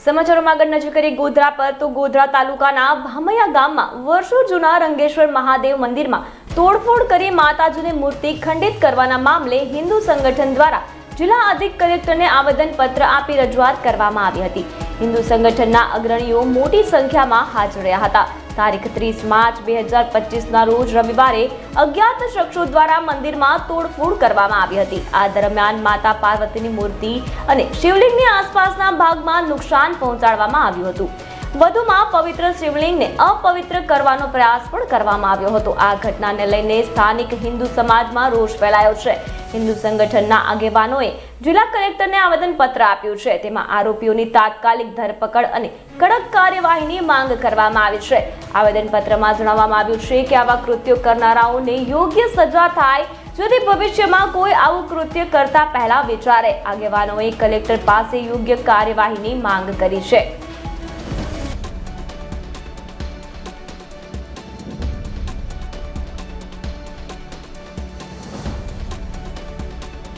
સમાચારોમાં આગળ નજર કરીએ ગોધરા પર તો ગોધરા તાલુકાના ભામૈયા ગામમાં વર્ષો જૂના રંગેશ્વર મહાદેવ મંદિરમાં તોડફોડ કરી માતાજીની મૂર્તિ ખંડિત કરવાના મામલે હિન્દુ સંગઠન દ્વારા જિલ્લા અધિક કલેક્ટરને આવેદનપત્ર આપી રજૂઆત કરવામાં આવી હતી। હિન્દુ સંગઠનના અગ્રણીઓ મોટી સંખ્યામાં હાજર રહ્યા હતા। તારીખ 30 માર્ચ 2025ના રોજ રવિવારે અજ્ઞાત શખ્સો દ્વારા મંદિરમાં તોડફોડ કરવામાં આવી હતી। આ દરમિયાન માતા પાર્વતીની મૂર્તિ અને શિવલિંગની આસપાસના ભાગમાં નુકસાન પહોંચાડવામાં આવ્યું હતું। વધુમાં પવિત્ર શિવલિંગને અપવિત્ર કરવાનો પ્રયાસ પણ કરવામાં આવ્યો હતો। આ ઘટનાને લઈને સ્થાનિક હિન્દુ સમાજમાં રોષ ફેલાયો છે। હિન્દુ સંગઠનના આગેવાનોએ જિલ્લા કલેક્ટરને આવેદનપત્ર આપ્યું છે। તેમાં આરોપીઓની તાત્કાલિક ધરપકડ અને કડક કાર્યવાહીની માંગ કરવામાં આવી છે। આવેદનપત્રમાં જણાવવામાં આવ્યું છે કે આવા કૃત્યો કરનારાઓને યોગ્ય સજા થાય, જેથી ભવિષ્યમાં કોઈ આવું કૃત્ય કરતા પહેલા વિચારે। આગેવાનોએ કલેક્ટર પાસે યોગ્ય કાર્યવાહીની માંગ કરી છે।